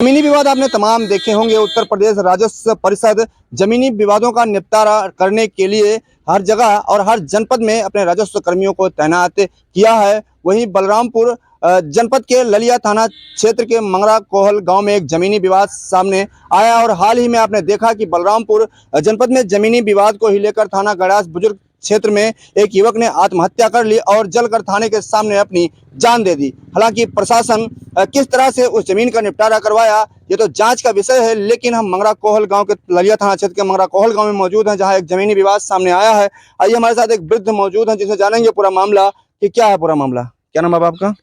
जमीनी विवाद आपने तमाम देखे होंगे। उत्तर प्रदेश राजस्व परिषद जमीनी विवादों का निपटारा करने के लिए हर जगह और हर जनपद में अपने राजस्व कर्मियों को तैनात किया है। वहीं बलरामपुर जनपद के ललिया थाना क्षेत्र के मंगरा कोहल गांव में एक जमीनी विवाद सामने आया और हाल ही में आपने देखा कि बलरामपुर जनपद में जमीनी विवाद को ही लेकर थाना गड़ास बुजुर्ग क्षेत्र में एक युवक ने आत्महत्या कर ली और जलकर थाने के सामने अपनी जान दे दी। हालांकि प्रशासन किस तरह से उस जमीन का निपटारा करवाया ये तो जांच का विषय है, लेकिन हम मंगरा कोहल गांव के ललिया थाना क्षेत्र के मंगरा कोहल गांव में मौजूद हैं, जहां एक जमीनी विवाद सामने आया है। आइए हमारे साथ एक वृद्ध मौजूद हैं जिसे जानेंगे पूरा मामला कि क्या है पूरा मामला। क्या नाम है आपका?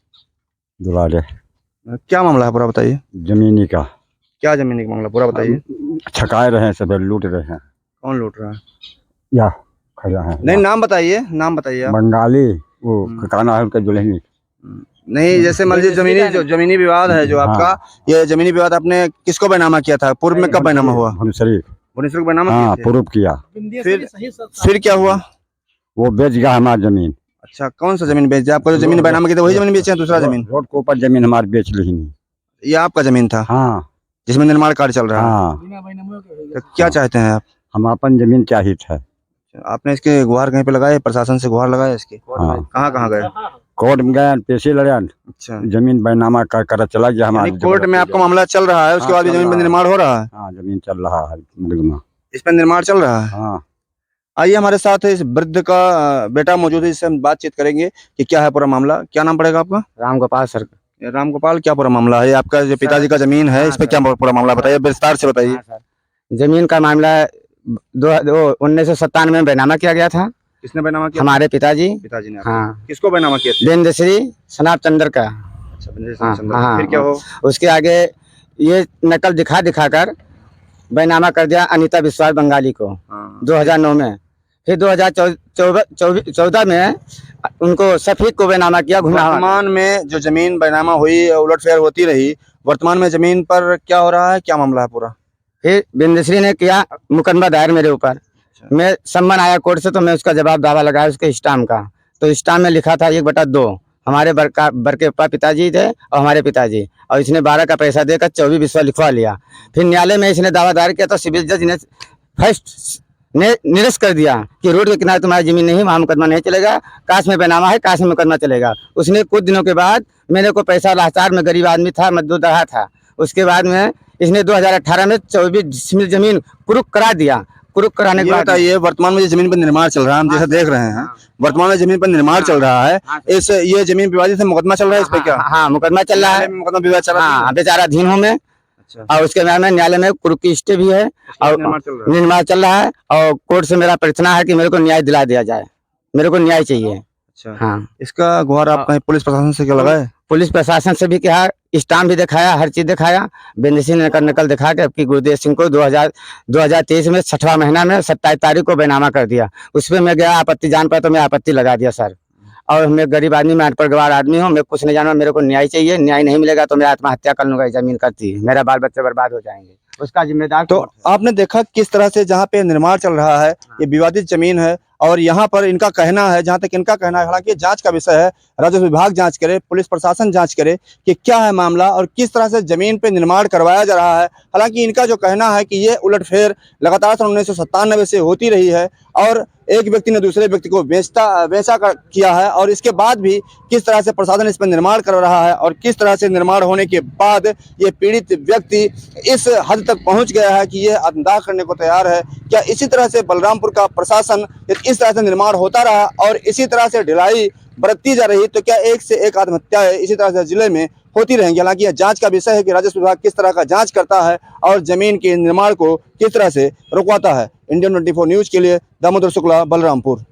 दुलारे। क्या मामला है पूरा बताइए। जमीनी का क्या जमीनी का मामला पूरा बताइए। छकाए रहे हैं, सब लूट रहे हैं। कौन लूट रहा है? या खड़ा है। नहीं, नाम बताइए, नाम बताइए आप। बंगाली वो काना है उनका दुल्हनी। नहीं, जैसे मान लीजिए जमीनी विवाद है जो आपका, ये जमीनी विवाद आपने किसको बैनामा किया था? पूर्व में कब बैनामा हुआ? भुवनेश्वर को बैनामा किया था? पूर्व किया। फिर क्या हुआ? वो बेच गया हमारी जमीन। अच्छा, कौन सा जमीन बेच दिया? आपको जो जमीन बैनामा किया था वही जमीन बेचे हैं? दूसरा जमीन रोड के ऊपर जमीन हमारी बेच ली नहीं। ये आपका जमीन था? हाँ, जिसमें निर्माण कार्य चल रहा है। हाँ। तो क्या चाहते हैं आप? हम अपन जमीन चाहिए था। आपने इसके गुहार कहीं पे लगाए? प्रशासन से गुहार लगाए इसके? कहाँ कहाँ गए? कोर्ट में गए, पैसे लड़े। अच्छा, जमीन बैनामा कर चला गया हमारे। कोर्ट में आपका मामला चल रहा है, उसके बाद भी जमीन पर निर्माण हो रहा है? हाँ, जमीन चल रहा है, इस पर निर्माण चल रहा है। हाँ। आइए हमारे साथ इस वृद्ध का बेटा मौजूद है, इससे हम बातचीत करेंगे कि क्या है पूरा मामला। क्या नाम पड़ेगा आपका? राम गोपाल सर। राम गोपाल, क्या पूरा मामला है? आपका जो पिताजी का जमीन है, इस पे क्या पूरा मामला बताइए, विस्तार से बताइए। जमीन का मामला 1997 में बैनामा किया गया था। किसने बैनामा किया? हमारे पिताजी ने। हाँ। किसको बैनामा किया? बेंदश्री सनाब चंद्र का। अच्छा, हाँ। फिर क्या हो? उसके आगे ये नकल दिखा कर बैनामा कर दिया अनीता विश्वास बंगाली को 2009 में। फिर 2014 में उनको सफीक को बैनामा किया। वर्तमान में जो जमीन बैनामा हुई, उलटफेर होती रही, वर्तमान में जमीन पर क्या हो रहा है, क्या मामला है पूरा? फिर बेंदश्री ने किया मुकदमा दायर मेरे ऊपर। मैं सम्मन आया कोर्ट से, तो मैं उसका जवाब दावा लगाया उसके स्टाम्प का। तो स्टाम्प में लिखा था 1/2 हमारे बड़के पापा पिताजी थे और हमारे पिताजी, और इसने 12 का पैसा देकर 24 विश्वा लिखवा लिया। फिर न्यायालय में इसने दावा दायर किया तो सिविल जज ने फर्स्ट ने निरस्त कर दिया कि रोड के किनारे तुम्हारी जमीन नहीं, वहाँ मुकदमा नहीं चलेगा, काश में बैनामा है, काश में मुकदमा चलेगा। उसने कुछ दिनों के बाद मेरे को पैसा लाचार में, गरीब आदमी था, मजदूर रहा था, उसके बाद में इसने 2018 में 24 जमीन कुरुक करा दिया। कुरुक कराने के बाद ये वर्तमान में जमीन पर निर्माण चल रहा है, हम जैसा देख रहे हैं, वर्तमान में जमीन पर निर्माण चल रहा है, इस ये जमीन विवादित से मुकदमा चल रहा है, इस पे क्या? हाँ, मुकदमा चल रहा है, मुकदमा विवाद चल रहा है, बेचाराधीन हूँ मैं। और उसके बाद में न्यायालय में कुरुक की स्टे भी है और निर्माण चल रहा है, और कोर्ट से मेरा प्रार्थना है कि मेरे को न्याय दिला दिया जाए, मेरे को न्याय चाहिए। अच्छा, हाँ। इसका गुहार आप कहीं पुलिस प्रशासन से क्या लगाए? पुलिस प्रशासन से भी कहा, स्टाम्प भी दिखाया, हर चीज दिखाया। बेंदश्री ने नकल दिखा के आपकी गुरुदेव सिंह को 2023 में 6वां महीना में 27 तारीख को बैनामा कर दिया। उस पर मैं गया आपत्ति जान पाया तो मैं आपत्ति लगा दिया सर। और मैं गरीब आदमी, मैं अनपढ़ गवार आदमी हूँ, मैं कुछ नहीं जानता, मेरे को न्याय चाहिए। न्याय नहीं मिलेगा तो मैं आत्महत्या कर लूंगा, जमीन करती, मेरा बाल बच्चे बर्बाद हो जाएंगे, उसका जिम्मेदार। तो आपने देखा किस तरह से जहाँ पे निर्माण चल रहा है, ये विवादित जमीन है और यहाँ पर इनका कहना है, जहाँ तक इनका कहना है, हालांकि जांच का विषय है, राजस्व विभाग जांच करे, पुलिस प्रशासन जांच करे कि क्या है मामला और किस तरह से जमीन पे निर्माण करवाया जा रहा है। हालांकि इनका जो कहना है कि ये उलटफेर लगातार 1997 से होती रही है और एक व्यक्ति ने दूसरे व्यक्ति को बेचा किया है, और इसके बाद भी किस तरह से प्रशासन इस पर निर्माण कर रहा है और किस तरह से निर्माण होने के बाद ये पीड़ित व्यक्ति इस हद तक पहुंच गया है कि ये आत्मदाह करने को तैयार है। क्या इसी तरह से बलरामपुर का प्रशासन इस तरह से निर्माण होता रहा और इसी तरह से ढिलाई बरतती जा रही तो क्या एक से एक आत्महत्याएं इसी तरह से जिले में होती रहेंगी? हालांकि यह जांच का विषय है कि राजस्व विभाग किस तरह का जांच करता है और जमीन के निर्माण को किस तरह से रुकवाता है। इंडियन 24 न्यूज के लिए दामोदर शुक्ला, बलरामपुर।